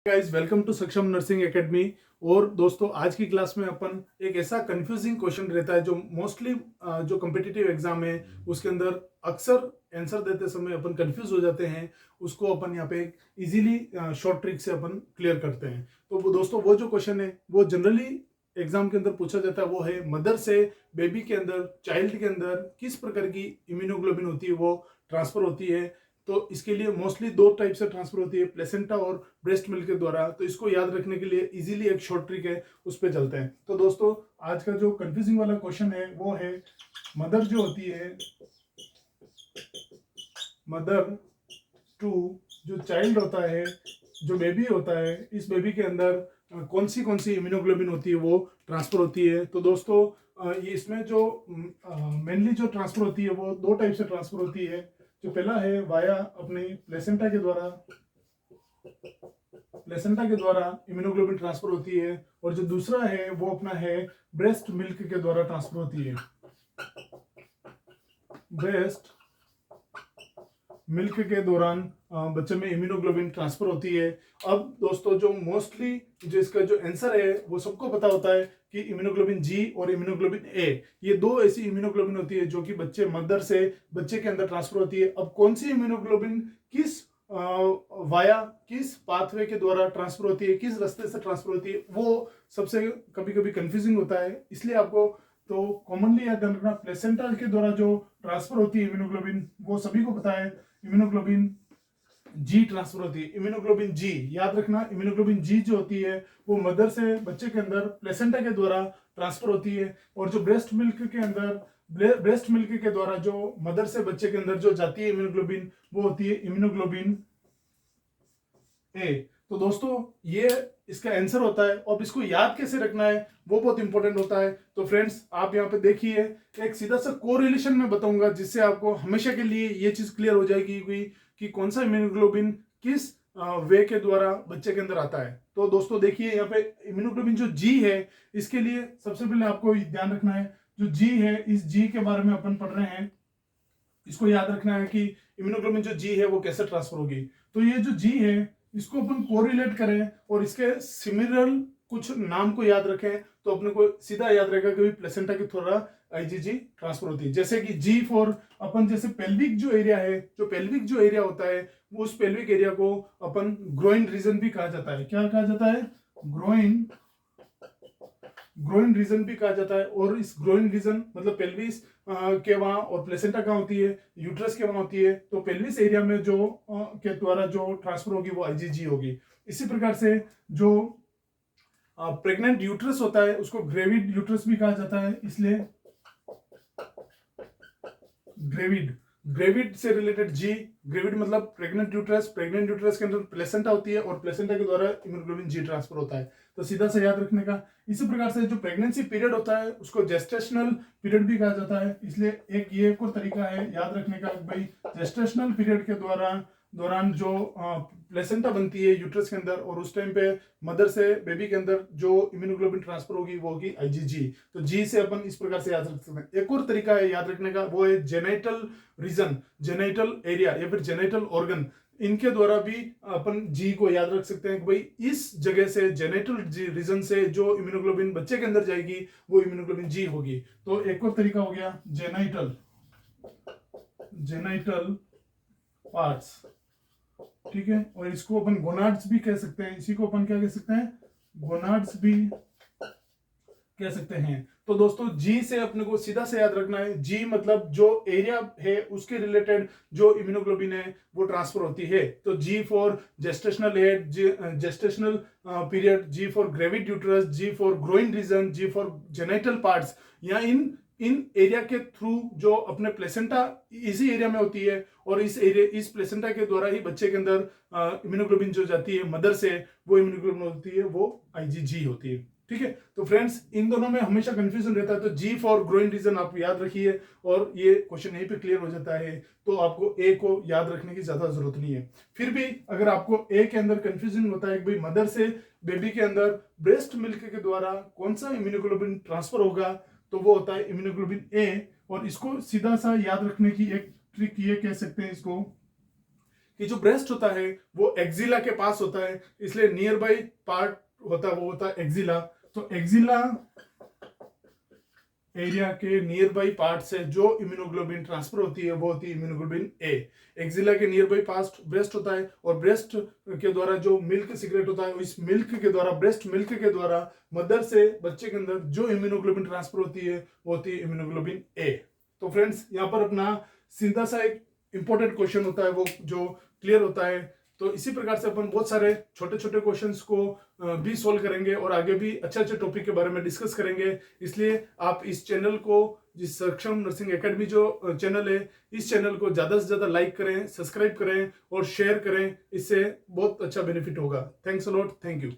Guys, welcome to सक्षम nursing academy. और दोस्तों, आज की क्लास में अपन एक ऐसा कंफ्यूजिंग क्वेश्चन रहता है जो मोस्टली जो कम्पिटिटिव एग्जाम है उसके अंदर अक्सर आंसर देते समय अपन कंफ्यूज हो जाते हैं। उसको अपन यहाँ पे इजीली शॉर्ट ट्रिक से अपन क्लियर करते हैं। तो दोस्तों, वो जो क्वेश्चन है वो जनरली एग्जाम के अंदर पूछा जाता है, वो है मदर से बेबी के अंदर, चाइल्ड के अंदर किस प्रकार की इम्यूनोग्लोबिन होती है वो ट्रांसफर होती है। तो इसके लिए मोस्टली दो टाइप से ट्रांसफर होती है, प्लेसेंटा और ब्रेस्ट मिल्क के द्वारा। तो इसको याद रखने के लिए इजीली एक शॉर्ट ट्रिक है, उस पर चलते हैं। तो दोस्तों, आज का जो कंफ्यूजिंग वाला क्वेश्चन है वो है मदर जो होती है, मदर टू जो चाइल्ड होता है, जो बेबी होता है, इस बेबी के अंदर कौन सी इम्यूनोग्लोबिन होती है वो ट्रांसफर होती है। तो दोस्तों, ये इसमें जो मेनली जो ट्रांसफर होती है वो दो टाइप से ट्रांसफर होती है। जो पहला है वाया अपने प्लेसेंटा के द्वारा, इम्यूनोग्लोबिन ट्रांसफर होती है। और जो दूसरा है वो अपना है ब्रेस्ट मिल्क के द्वारा ट्रांसफर होती है, ब्रेस्ट मिल्क के दौरान बच्चे में इम्यूनोग्लोबिन ट्रांसफर होती है। अब दोस्तों, जो मोस्टली जो इसका जो आंसर है वो सबको पता होता है कि इम्यूनोग्लोबिन जी और इम्यूनोग्लोबिन ए, ये दो ऐसी इम्यूनोग्लोबिन होती है जो कि बच्चे मदर से बच्चे के अंदर ट्रांसफर होती है। अब कौन सी इम्यूनोग्लोबिन किस वाया किस पाथवे के द्वारा ट्रांसफर होती है, किस रास्ते से ट्रांसफर होती है, वो सबसे कभी कभी कंफ्यूजिंग होता है। इसलिए आपको तो कॉमनली याद रखना, प्लेसेंटा के द्वारा जो ट्रांसफर होती है इम्यूनोग्लोबिन वो सभी को पता है, इम्यूनोग्लोबिन जी ट्रांसफर होती है। इम्यूनोग्लोबिन जी याद रखना, इम्यूनोग्लोबिन जी जो होती है वो मदर से बच्चे के अंदर प्लेसेंटा के द्वारा ट्रांसफर होती है। और जो ब्रेस्ट मिल्क के अंदर, ब्रेस्ट मिल्क के द्वारा जो मदर से बच्चे के अंदर जो जाती है इम्यूनोग्लोबिन, वो होती है इम्यूनोग्लोबिन ए। तो दोस्तों, ये इसका आंसर होता है। अब इसको याद कैसे रखना है वो बहुत इंपॉर्टेंट होता है। तो फ्रेंड्स, आप यहाँ पे देखिए, एक सीधा सा कोरिलेशन में बताऊंगा जिससे आपको हमेशा के लिए ये चीज क्लियर हो जाएगी कि कौन सा इम्यूनोग्लोबिन किस वे के द्वारा बच्चे के अंदर आता है। तो दोस्तों देखिए, यहाँ पे इम्यूनोग्लोबिन जो जी है, इसके लिए सबसे पहले आपको ध्यान रखना है, जो जी है इस जी के बारे में अपन पढ़ रहे हैं। इसको याद रखना है कि इम्यूनोग्लोबिन जो जी है वो कैसे ट्रांसफर होगी। तो ये जो जी है इसको अपन कोरिलेट करें और इसके सिमिलर कुछ नाम को याद रखें तो अपने को सीधा याद रहेगा कि प्लेसेंटा के थोड़ा आईजीजी ट्रांसफर होती है। जैसे कि जी फॉर अपन, जैसे पेल्विक जो एरिया है, जो पेल्विक जो एरिया होता है वो उस पेल्विक एरिया को अपन ग्रोइन रीजन भी कहा जाता है। क्या कहा जाता है? ग्रोइन ग्रोइन रीजन भी कहा जाता है। और इस ग्रोइन रीजन मतलब पेल्विस के वहां, और प्लेसेंटा कहाँ होती है? यूट्रस के वहां होती है। तो पेल्विस एरिया में जो के द्वारा जो ट्रांसफर होगी वो आईजीजी होगी। इसी प्रकार से जो प्रेग्नेंट यूट्रस होता है उसको ग्रेविड यूट्रस भी कहा जाता है। इसलिए ग्रेविड, ग्रेविड से रिलेटेड जी, ग्रेविड मतलब प्रेग्नेंट यूट्रस, प्रेग्नेंट यूट्रस के अंदर प्लेसेंटा होती है और प्लेसेंटा के द्वारा इम्यूनोग्लोबिन जी ट्रांसफर होता है। तो सीधा से याद रखने का। इसी प्रकार से जो प्रेगनेंसी पीरियड होता है उसको जेस्टेशनल पीरियड भी कहा जाता है। इसलिए एक ये एक और तरीका है याद रखने का, भाई जेस्टेशनल पीरियड के दौरान जो प्लेसेंटा बनती है यूट्रस के अंदर, और उस टाइम पे मदर से बेबी के अंदर जो इम्यूनोग्लोबिन ट्रांसफर होगी वो होगी आईजीजी। तो जी से अपन इस प्रकार से याद रख सकते हैं। एक और तरीका है याद रखने का, वो है जेनाइटल रीजन, जेनाइटल एरिया या फिर जेनाइटल ऑर्गन। इनके द्वारा भी अपन जी को याद रख सकते हैं कि भाई इस जगह से, जेनेटल रीजन से जो इम्यूनोग्लोबिन बच्चे के अंदर जाएगी वो इम्यूनोग्लोबिन जी होगी। तो एक और तरीका हो गया जेनाइटल, जेनाइटल पार्ट्स, ठीक है। और इसको अपन गोनाड्स भी कह सकते हैं। इसी को अपन क्या कह सकते हैं? गोनाड्स भी कह सकते हैं। तो दोस्तों, जी से अपने को सीधा से याद रखना है, जी मतलब जो एरिया है उसके रिलेटेड जो इम्यूनोग्लोबिन है वो ट्रांसफर होती है। तो G for gestational age, gestational period, G for gravid uterus, G for growing region, G for genital parts. या इन एरिया के थ्रू जो अपने प्लेसेंटा इसी एरिया में होती है, और इस प्लेसेंटा के द्वारा ही बच्चे के अंदर इम्यूनोग्लोबिन जो जाती है मदर से, वो इम्यूनोग्लोबिन होती है, वो आईजीजी होती है। ठीक है। तो फ्रेंड्स, इन दोनों में हमेशा कंफ्यूजन रहता है। तो जी फॉर ग्रोइंग रीजन आप याद रखिए और ये क्वेश्चन यहीं पे क्लियर हो जाता है। तो आपको ए को याद रखने की ज्यादा जरूरत नहीं है। फिर भी अगर आपको ए के अंदर कंफ्यूजन होता है कि भाई मदर से बेबी के अंदर ब्रेस्ट मिल्क के द्वारा कौन सा इम्यूनोग्लोबिन ट्रांसफर होगा, तो वो होता है इम्यूनोग्लोबिन ए। और इसको सीधा सा याद रखने की एक ट्रिक ये कह सकते हैं इसको कि जो ब्रेस्ट होता है वो एक्जिला के पास होता है, इसलिए नियर बाई पार्ट होता है वो होता है एक्जिला। तो एक्जिला एरिया के नियर बाई पार्ट से जो इम्यूनोग्लोबिन ट्रांसफर होती है वो होती है इम्यूनोग्लोबिन ए। एक्जिला के नियर बाई पार्ट ब्रेस्ट होता है और ब्रेस्ट के द्वारा जो मिल्क सीक्रेट होता है, इस मिल्क के द्वारा, ब्रेस्ट मिल्क के द्वारा मदर से बच्चे के अंदर जो इम्यूनोग्लोबिन ट्रांसफर होती है वो होती है इम्यूनोग्लोबिन ए। तो फ्रेंड्स यहाँ पर अपना सीधा सा एक इंपॉर्टेंट क्वेश्चन होता है वो जो क्लियर होता है। तो इसी प्रकार से अपन बहुत सारे छोटे छोटे क्वेश्चंस को भी सोल्व करेंगे और आगे भी अच्छे अच्छे टॉपिक के बारे में डिस्कस करेंगे। इसलिए आप इस चैनल को, जिस सक्षम नर्सिंग एकेडमी जो चैनल है, इस चैनल को ज़्यादा से ज़्यादा लाइक करें, सब्सक्राइब करें और शेयर करें, इससे बहुत अच्छा बेनिफिट होगा। Thanks a lot, thank you.